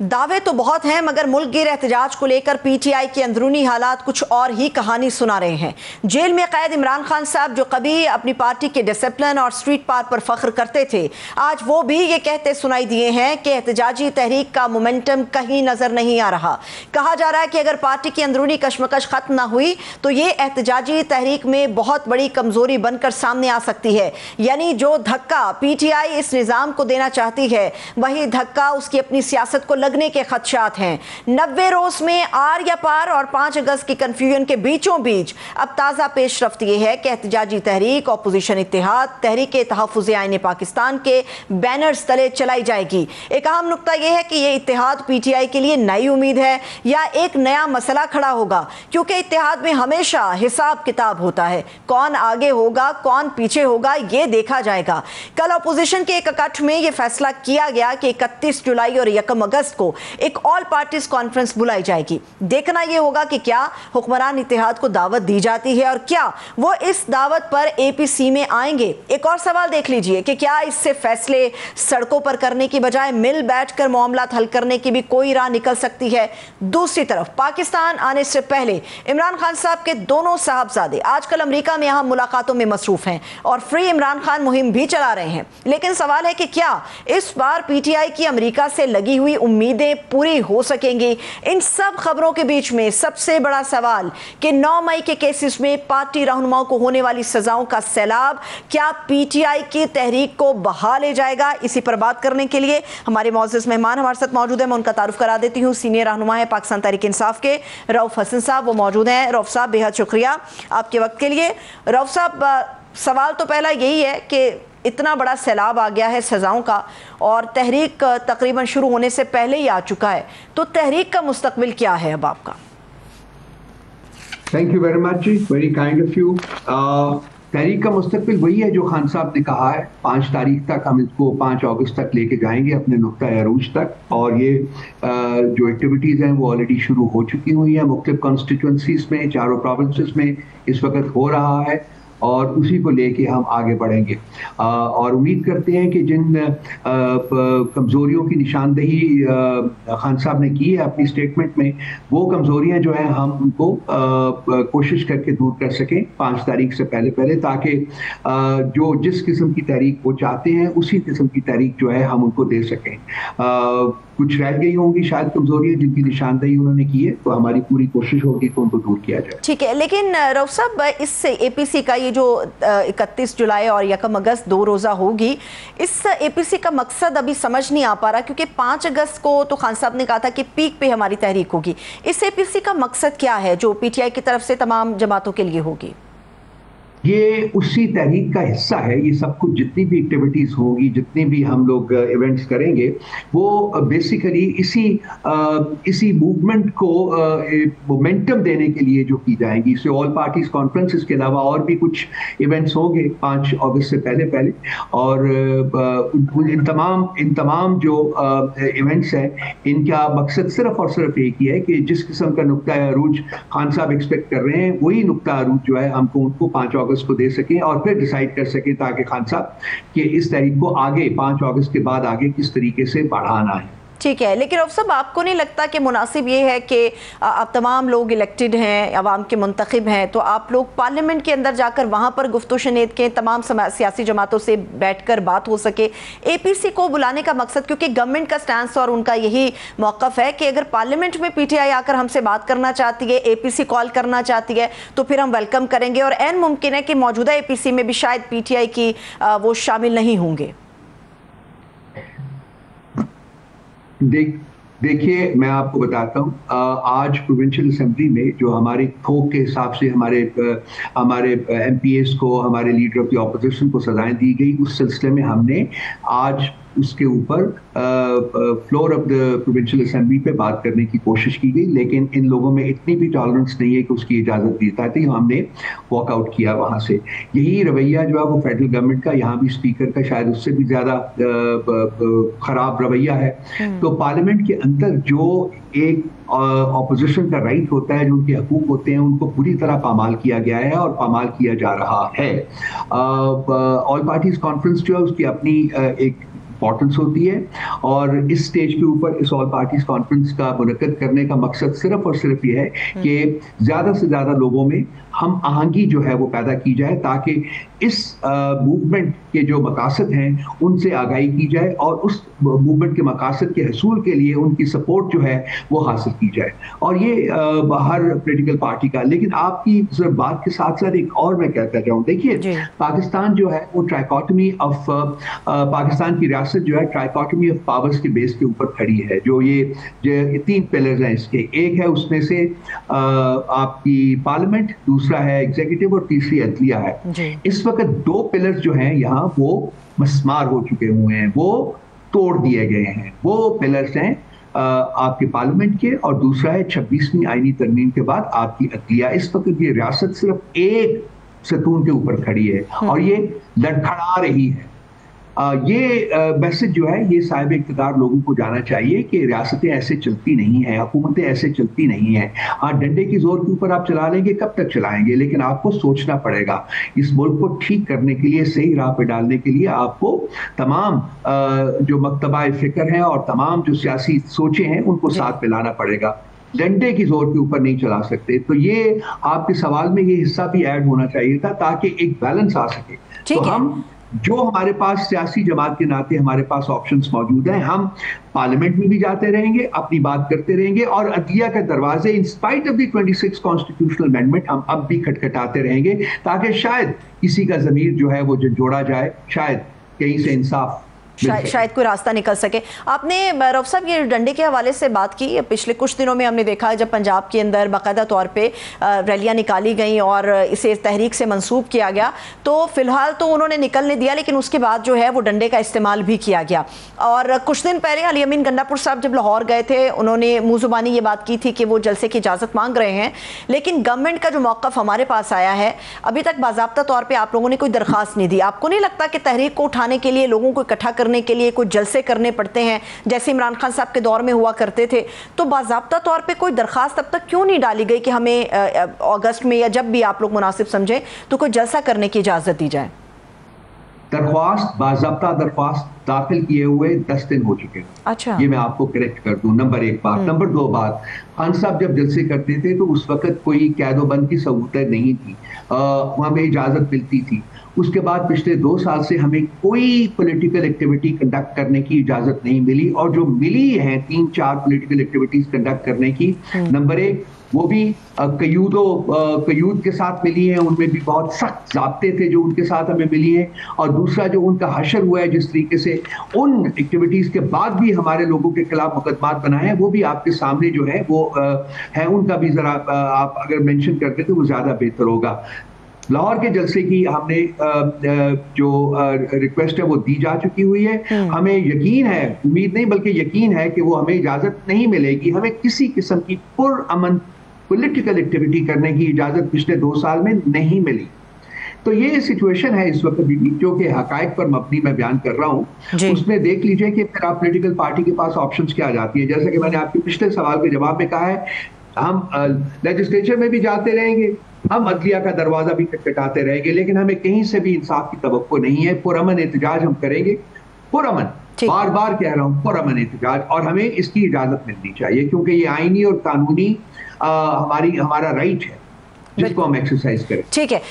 दावे तो बहुत हैं, मगर मुल्क गिर एहतजाज को लेकर पीटीआई के अंदरूनी हालात कुछ और ही कहानी सुना रहे हैं। जेल में कैद इमरान खान साहब, जो कभी अपनी पार्टी के डिसिप्लिन और स्ट्रीट पार पर फख्र करते थे, आज वो भी ये कहते सुनाई दिए हैं कि एहतजाजी तहरीक का मोमेंटम कहीं नजर नहीं आ रहा। कहा जा रहा है कि अगर पार्टी की अंदरूनी कशमकश खत्म ना हुई तो ये एहतजाजी तहरीक में बहुत बड़ी कमजोरी बनकर सामने आ सकती है। यानी जो धक्का पीटीआई इस निज़ाम को देना चाहती है, वही धक्का उसकी अपनी सियासत को लगने के खदशात हैं। 90 रोज में आर या पार और 5 अगस्त की कंफ्यूजन के बीचों बीच अब ताज़ा पेशरफ्त यह है कि एहतजाजी तहरीक ऑपोजिशन इत्तेहाद तहरीक तहफ़्फ़ुज़ आईन पाकिस्तान के बैनर्स तले चलाई जाएगी। एक अहम नुकता यह है कि यह इत्तेहाद पीटीआई के लिए नई उम्मीद है या एक नया मसला खड़ा होगा, क्योंकि इत्तेहाद में हमेशा हिसाब किताब होता है। कौन आगे होगा कौन पीछे होगा ये देखा जाएगा। कल अपोजिशन के एक इकट्ठ में यह फैसला किया गया कि 31 जुलाई और 1 अगस्त को एक ऑल पार्टीज कॉन्फ्रेंस बुलाई जाएगी। देखना यह होगा कि क्या हुक्मरान इत्तेहाद को दावत दी जाती है और क्या वो इस दावत पर एपीसी में आएंगे। एक और सवाल देख लीजिए कि क्या इससे फैसले सड़कों पर करने की बजाय मिल बैठकर मामलात हल करने की भी कोई राह निकल सकती है। दूसरी तरफ पाकिस्तान आने से पहले इमरान खान साहब के दोनों साहबजादे आजकल अमेरिका में अहम मुलाकातों में मसरूफ हैं और फ्री इमरान खान मुहिम भी चला रहे हैं। लेकिन सवाल है कि क्या इस बार पीटीआई की अमेरिका से लगी हुई उम्मीदें पूरी हो सकेंगी। इन सब खबरों के बीच में सबसे बड़ा सवाल कि 9 मई के केसेस में पार्टी रहनुमाओं को होने वाली सजाओं का सैलाब क्या पीटीआई की तहरीक को बहा ले जाएगा। इसी पर बात करने के लिए हमारे मौजूद मेहमान हमारे साथ मौजूद है। मैं उनका तारुफ करा देती हूँ। सीनियर रहनुमा है पाकिस्तान तहरीक इंसाफ के रऊफ हसन साहब, वो मौजूद हैं। रऊफ साहब, बेहद शुक्रिया आपके वक्त के लिए। रऊफ साहब, सवाल तो पहला यही है कि इतना बड़ा सैलाब आ गया है सजाओं का और तहरीक तकरीबन शुरू होने से पहले ही आ चुका है, तो तहरीक का मुस्तकबिल क्या है अब आपका? Thank you very much, very kind of you. तहरीक का मुस्तकबिल वही है जो खान साहब ने कहा है। 5 तारीख तक हम इसको 5 अगस्त तक लेके जाएंगे अपने नुक्ता अरूज तक, और ये जो एक्टिविटीज़ हैं वो ऑलरेडी शुरू हो चुकी हुई हैं मुख्तलिफ कॉन्स्टिट्यूंसीज में, चारों प्रोविंसेस में इस वक्त हो रहा है और उसी को लेके हम आगे बढ़ेंगे। और उम्मीद करते हैं कि जिन कमज़ोरियों की निशानदेही खान साहब ने की है अपनी स्टेटमेंट में, वो कमज़ोरियां जो हैं हम उनको कोशिश करके दूर कर सकें 5 तारीख से पहले, ताकि जो जिस किस्म की तहरीक वो चाहते हैं उसी किस्म की तहरीक जो है हम उनको दे सकें। कुछ रह गई होंगी शायद कमजोरियां जिनकी निशानदेही उन्होंने की है, तो हमारी पूरी कोशिश होगी कि उनको दूर किया जाए। ठीक है, लेकिन रऊफ साहब, इस एपीसी का ये जो 31 जुलाई और 1 अगस्त 2 रोज़ा होगी, इस एपीसी का मकसद अभी समझ नहीं आ पा रहा, क्योंकि 5 अगस्त को तो खान साहब ने कहा था कि पीक पे हमारी तहरीक होगी। इस एपीसी का मकसद क्या है जो पीटीआई की तरफ से तमाम जमातों के लिए होगी? ये उसी तहरीक का हिस्सा है। ये सब कुछ जितनी भी एक्टिविटीज़ होगी, जितने भी हम लोग इवेंट्स करेंगे, वो बेसिकली इसी मूवमेंट को मोमेंटम देने के लिए जो की जाएंगी। इससे ऑल पार्टीज कॉन्फ्रेंसेस के अलावा और भी कुछ इवेंट्स होंगे 5 अगस्त से पहले, और इन तमाम जो इवेंट्स हैं, इनका मकसद सिर्फ और सिर्फ एक ही है कि जिस किस्म का नुक्ता अरूज खान साहब एक्सपेक्ट कर रहे हैं, वही नुक्ता अरूज जो है हमको उनको 5 अगस्त को दे सकें और फिर डिसाइड कर सकें, ताकि खान साहब कि इस तारीख को आगे 5 अगस्त के बाद आगे किस तरीके से बढ़ाना है। ठीक है, लेकिन अब सब आपको नहीं लगता कि मुनासिब ये है कि अब तमाम लोग इलेक्टेड हैं, अवाम के मुंतखब हैं, तो आप लोग पार्लियामेंट के अंदर जाकर वहाँ पर गुफ्तगू-शुनीद के तमाम सियासी जमातों से बैठकर बात हो सके। एपीसी को बुलाने का मकसद, क्योंकि गवर्नमेंट का स्टैंस और उनका यही मौक़िफ़ है कि अगर पार्लियामेंट में पीटीआई आकर हमसे बात करना चाहती है, एपीसी कॉल करना चाहती है, तो फिर हम वेलकम करेंगे, और ऐन मुमकिन है कि मौजूदा एपीसी में भी शायद पीटीआई की वो शामिल नहीं होंगे। देखिए, मैं आपको बताता हूँ, आज प्रोविंशियल असेंबली में जो हमारे थोक के हिसाब से हमारे एमपीएस को, हमारे लीडर ऑफ द ऑपोजिशन को सजाएं दी गई, उस सिलसिले में हमने आज उसके ऊपर floor of the provincial assembly पे बात करने की कोशिश की गई, लेकिन इन लोगों में इतनी भी टॉलरेंस नहीं है कि उसकी इजाज़त दी जाती। हमने वॉकआउट किया वहाँ से। यही रवैया जो है वो फेडरल गवर्नमेंट का, यहाँ भी स्पीकर का शायद उससे भी ज़्यादा ख़राब रवैया है। तो पार्लियामेंट के अंदर जो एक ऑपोजिशन का राइट होता है, जो उनके हकूक होते हैं, उनको पूरी तरह पामाल किया गया है और पामाल किया जा रहा है। ऑल पार्टीज कॉन्फ्रेंस जो है उसकी अपनी एक इंपॉर्टेंस होती है। और इस स्टेज के ऊपर इस ऑल पार्टीज कॉन्फ्रेंस का मुनक्कद करने का मकसद सिर्फ और सिर्फ ये है कि ज़्यादा से ज़्यादा लोगों में हम आहंगी जो है वो पैदा की जाए, ताकि इस मूवमेंट के जो मकासद हैं उनसे आगाही की जाए और उस मूवमेंट के मकासद के हसूल के लिए उनकी सपोर्ट जो है वो हासिल की जाए। और ये हर पॉलिटिकल पार्टी का, लेकिन आपकी सिर्फ बात के साथ साथ एक और मैं कहता जाऊँ, देखिए पाकिस्तान जो है वो ट्राइकॉटमी ऑफ पाकिस्तान की रियासत जो है ट्राइकॉटमी ऑफ पावर्स के बेस के ऊपर खड़ी है। जो ये 3 पिलर्स हैं इसके, एक है उसमें से आपकी पार्लियामेंट, दूसरा है एग्जीक्यूटिव और तीसरी अदलिया है। इस वक्त 2 पिलर्स जो हैं यहाँ वो मस्मार हो चुके हुए हैं, वो तोड़ दिए गए हैं। वो पिलर्स हैं आपके पार्लियामेंट के, और दूसरा है 26वीं आईनी तरमीम के बाद आपकी अदलिया। इस वक्त ये रियासत सिर्फ एक सतून के ऊपर खड़ी है और ये लड़खड़ा रही है। ये मैसेज जो है ये साहिब इक़्तिदार लोगों को जाना चाहिए कि रियासतें ऐसे चलती नहीं हैं, हुकूमतें ऐसे चलती नहीं हैं। हाँ, डंडे की जोर के ऊपर आप चला लेंगे, कब तक चलाएंगे, लेकिन आपको सोचना पड़ेगा। इस मुल्क को ठीक करने के लिए, सही राह पे डालने के लिए आपको तमाम जो मकतबा फ़िक्र हैं और तमाम जो सियासी सोचें हैं उनको साथ मिलाना पड़ेगा। डंडे की जोर के ऊपर नहीं चला सकते। तो ये आपके सवाल में ये हिस्सा भी ऐड होना चाहिए था ताकि एक बैलेंस आ सके। तो हम जो हमारे पास सियासी जमात के नाते हमारे पास ऑप्शंस मौजूद हैं, हम पार्लियामेंट में भी जाते रहेंगे, अपनी बात करते रहेंगे और अदलिया के दरवाजे in spite of the 26 constitutional amendment हम अब भी खटखटाते रहेंगे, ताकि शायद किसी का ज़मीर जो है वो जोड़ा जाए, शायद कहीं से इंसाफ शायद कोई रास्ता निकल सके। आपने रऊफ साहब ये डंडे के हवाले से बात की, पिछले कुछ दिनों में हमने देखा जब पंजाब के अंदर बाकायदा तौर पे रैलियां निकाली गई और इसे तहरीक से मंसूब किया गया, तो फिलहाल तो उन्होंने निकलने दिया, लेकिन उसके बाद जो है वो डंडे का इस्तेमाल भी किया गया। और कुछ दिन पहले अली अमीन गंडापुर साहब जब लाहौर गए थे, उन्होंने मुँह ज़ुबानी ये बात की थी कि वो जलसे की इजाज़त मांग रहे हैं, लेकिन गवर्नमेंट का जो मौक़िफ़ हमारे पास आया है, अभी तक बाज़ाब्ता तौर पर आप लोगों ने कोई दरख्वास्त नहीं दी। आपको नहीं लगता कि तहरीक को उठाने के लिए, लोगों को इकट्ठा करने के लिए कुछ जलसे करने पड़ते हैं, जैसे इमरान खान साहब के दौर में हुआ करते थे? तो बाज़ाब्ता तौर पे कोई दरख्वास्त अब तक क्यों नहीं डाली गई कि हमें अगस्त में या जब भी आप लोग मुनासिब समझें तो कोई जलसा करने की इजाज़त दी जाए? दरख्वास्त, बाज़ाब्ता दरख्वास्त दाखिल किए हुए 10 दिन हो चुके हैं। अच्छा, ये मैं आपको करेक्ट कर दूं, नंबर 1 बात। नंबर 2 बात, खान साहब जब जलसे करते थे तो उस वक्त कोई कैदोबंद की सहूलतें नहीं थी, हमें इजाज़त मिलती थी। उसके बाद पिछले 2 साल से हमें कोई पॉलिटिकल एक्टिविटी कंडक्ट करने की इजाज़त नहीं मिली, और जो मिली है 3-4 पॉलिटिकल एक्टिविटीज कंडक्ट करने की, नंबर 1 वो भी कयूद के साथ मिली है, उनमें भी बहुत सख्त ज़ाब्ते थे जो उनके साथ हमें मिली हैं। और दूसरा जो उनका हशर हुआ है जिस तरीके से, उन एक्टिविटीज़ के बाद भी हमारे लोगों के खिलाफ मुकदमात बनाए हैं, वो भी आपके सामने जो है वो है। उनका भी ज़रा आप अगर मेंशन करते तो वो ज़्यादा बेहतर होगा। लाहौर के जलसे की हमने जो रिक्वेस्ट है वो दी जा चुकी हुई है। हमें यकीन है, उम्मीद नहीं बल्कि यकीन है कि वो हमें इजाज़त नहीं मिलेगी। हमें किसी किस्म की पुरअमन पॉलिटिकल एक्टिविटी करने की इजाज़त पिछले 2 साल में नहीं मिली। तो ये सिचुएशन है इस वक्त भी, जो कि हकायक पर मबनी मैं बयान कर रहा हूँ। उसमें देख लीजिए कि फिर आप पॉलिटिकल पार्टी के पास ऑप्शंस क्या आ जाती है। जैसे कि मैंने आपके पिछले सवाल के जवाब में कहा है, हम लेजिस्लेचर में भी जाते रहेंगे, हम अदलिया का दरवाजा भी खटखटाते रहेंगे, लेकिन हमें कहीं से भी इंसाफ की तवक्को नहीं है। पुरअमन एहतजाज हम करेंगे, पुरअमन, बार बार कह रहा हूँ, पुरअमन एहतजाज, और हमें इसकी इजाज़त मिलनी चाहिए क्योंकि ये आईनी और कानूनी हमारा राइट है जिसको हम एक्सरसाइज करें। ठीक है।